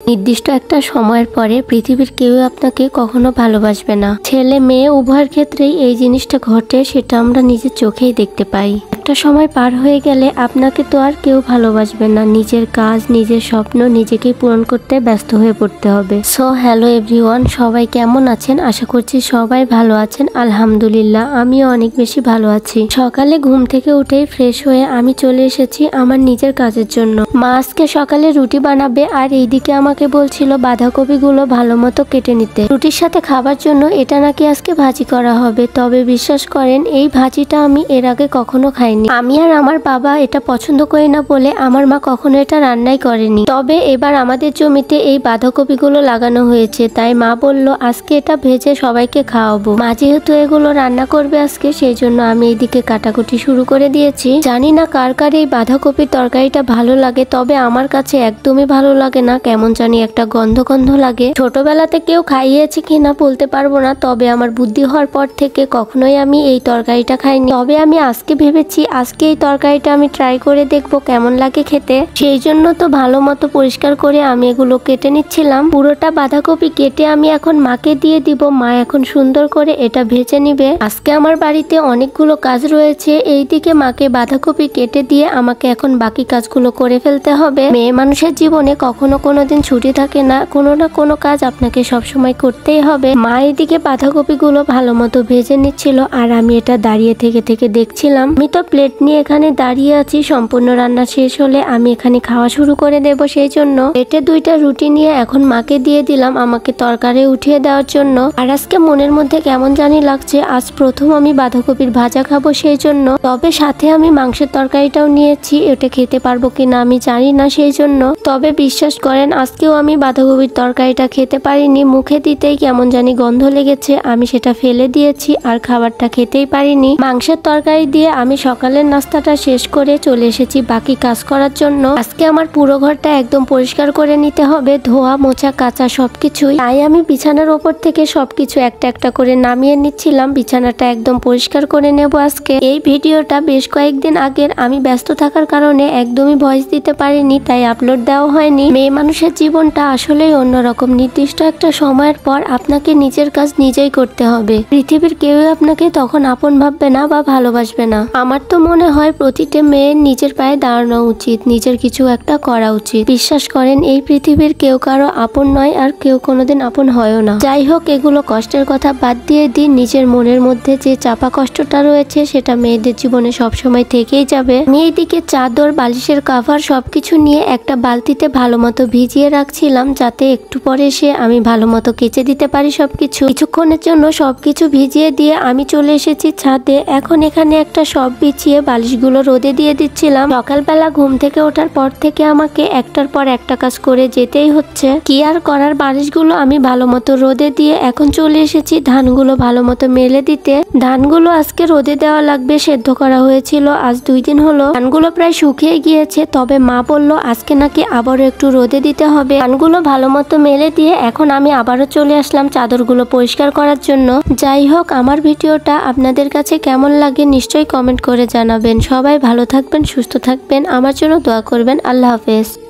নির্দিষ্ট একটা সময়ের পরে পৃথিবীর কেউ আপনাকে কখনো ভালোবাসবে না। ছেলে মেয়ে উভয়ের ক্ষেত্রেই এই জিনিসটা ঘটে, সেটা আমরা নিজের চোখেই দেখতে পাই। একটা সময় পার হয়ে গেলে আপনাকে তো আর কেউ ভালোবাসবে না। নিজের কাজ, নিজের স্বপ্ন নিজেকেই পূরণ করতে ব্যস্ত হয়ে পড়তে হবে। সো হ্যালো এভরিওয়ান, সবাই কেমন আছেন? আশা করছি সবাই ভালো আছেন। আলহামদুলিল্লাহ, আমিও অনেক বেশি ভালো আছি। সকালে ঘুম থেকে উঠেই ফ্রেশ হয়ে আমি চলে এসেছি আমার নিজের কাজের জন্য। মা আজকে সকালে রুটি বানাবে, আর এইদিকে আমাকে বলছিল বাঁধাকপিগুলো ভালো মতো কেটে নিতে। রুটির সাথে খাবার জন্য এটা নাকি আজকে ভাজি করা হবে। তবে বিশ্বাস করেন, এই ভাজিটা আমি এর আগে কখনো খাইনি। আমি আর আমার বাবা এটা পছন্দ করি না বলে আমার মা কখনো এটা রান্নাই করেনি। তবে এবার আমাদের জমিতে এই বাঁধাকপিগুলো লাগানো হয়েছে, তাই মা বলল আজকে এটা ভেজে সবাইকে খাওয়াবো। মা যেহেতু এগুলো রান্না করবে আজকে, সেই জন্য আমি এইদিকে কাটাকুটি শুরু করে দিয়েছি। জানি না কার কার এই বাঁধাকপির তরকারিটা ভালো লাগে, তবে আমার কাছে একদমই ভালো লাগে না। কেমন জানি একটা গন্ধ গন্ধ লাগে। ছোটবেলাতে কেউ খাইয়েছে কিনা বলতে পারবো না, তবে আমার বুদ্ধি হওয়ার পর থেকে কখনোই আমি এই তরকারিটা খাইনি। তবে আমি আজকে ভেবেছি আজকে এই তরকারিটা আমি ট্রাই করে দেখবো কেমন লাগে খেতে। সেই জন্য তো ভালো মতো পরিষ্কার করে আমি এগুলো কেটে নিচ্ছিলাম। পুরোটা বাঁধাকপি কেটে আমি এখন মাকে দিয়ে দিব। মা এখন সুন্দর করে এটা ভেজে নিবে। আজকে আমার বাড়িতে অনেকগুলো কাজ রয়েছে। এইদিকে মাকে বাঁধাকপি কেটে দিয়ে আমাকে এখন বাকি কাজগুলো করে ফেলতে হবে। মেয়ে মানুষের জীবনে কখনো কোনোদিন ছুটি থাকে না, কোনো না কোনো কাজ আপনাকে সবসময় করতেই হবে। মা এদিকে বাঁধাকপিগুলো ভালো মতো ভেজে নিচ্ছিল, আর আমি এটা দাঁড়িয়ে থেকে থেকে দেখছিলাম। আমি তো প্লেট নিয়ে এখানে দাঁড়িয়ে আছি। সম্পূর্ণ রান্না শেষ হলে আমি এখানে খাওয়া শুরু করে দেব। সেই জন্য পেটে 2টা রুটি নিয়ে এখন মাকে দিয়ে দিলাম আমাকে তরকারি উঠিয়ে দেওয়ার জন্য। আর আজকে মনের মধ্যে কেমন জানি লাগছে, আজ প্রথম আমি বাঁধাকপির ভাজা খাবো সেই জন্য। তবে সাথে আমি মাংসের তরকারিটাও নিয়েছি, এটা খেতে পারবো কিনা আমি জানি না সেই জন্য। তবে বিশ্বাস করেন আজকেও আমি বাঁধাকপির তরকারিটা খেতে পারিনি। মুখে দিতেই কেমন জানি গন্ধ লেগেছে, আমি সেটা ফেলে দিয়েছি আর খাবারটা খেতেই পারিনি। মাংসের তরকারি দিয়ে আমি সকালের নাস্তাটা শেষ করে চলে এসেছি বাকি কাজ করার জন্য। আজকে আমার পুরো ঘরটা একদম পরিষ্কার করে নিতে হবে, ধোয়া মোছা কাচা সবকিছুই। তাই আমি বিছানার ওপর থেকে সবকিছু একটা একটা করে নামিয়ে নিচ্ছিলাম। বিছানাটা একদম পরিষ্কার করে নেব আজকে। এই ভিডিওটা বেশ কয়েকদিন আগের, আমি ব্যস্ত থাকার কারণে একদমই ভয়েস দিতে পারিনি, তাই আপলোড দেওয়া হয়নি। মেয়ে মানুষের জীবনটা আসলেই অন্যরকম। নির্দিষ্ট একটা সময়ের পর আপনাকে নিজের কাজ নিজেই করতে হবে। পৃথিবীর কেউ আপনাকে তখন আপন ভাববে না বা ভালোবাসবে না। আমার তো মনে হয় প্রতিটা মেয়ের নিজের পায়ে দাঁড়ানো উচিত, নিজের কিছু একটা করা উচিত। বিশ্বাস করেন এই পৃথিবীর কেউ কারো আপন নয়, আর কেউ কোনোদিন আপন হয়ও না। যাই হোক, এগুলো কষ্টের কথা বাদ দিয়ে দিন। নিজের মনের মধ্যে যে চাপা কষ্টটা রয়েছে সেটা মেয়েদের জীবনে সবসময় থেকেই যাবে। আমি এইদিকে চাদর, বালিশের কাভার সবকিছু নিয়ে একটা বালতিতে ভালো মতো ভিজিয়ে রাখছিলাম, যাতে একটু পরে এসে আমি ভালো মতো কেচে দিতে পারি সবকিছু। কিছুক্ষণের জন্য সবকিছু ভিজিয়ে দিয়ে আমি চলে এসেছি ছাদে। এখন এখানে একটা সব বিছিয়ে বালিশগুলো রোদে দিয়ে দিচ্ছিলাম। সকালবেলা ঘুম থেকে ওঠার পর থেকে আমাকে একটার পর একটা কাজ করে যেতেই হচ্ছে। কি আর করার, বালিশগুলো আমি ভালো মতো রোদে দিয়ে এখন চলে এসেছি ধানগুলো ভালো মতো মেলে দিতে। ধানগুলো আজকে রোদে দেওয়া লাগবে, সেদ্ধ করা হয়েছিল আজ 2 দিন হলো। ধানগুলো প্রায় শুকিয়ে গিয়েছে, তবে মা বলল আজকে নাকি আবারও একটু রোদে দিতে হবে। ধানগুলো ভালো মতো মেলে দিয়ে এখন আমি আবারও চলে আসলাম চাদরগুলো পরিষ্কার করার জন্য। যাই হোক, আমার ভিডিওটা আপনাদের কাছে কেমন লাগে নিশ্চয়ই কমেন্ট করে জানাবেন। সবাই ভালো থাকবেন, সুস্থ থাকবেন, আমার জন্য দোয়া করবেন। আল্লাহ হাফেজ।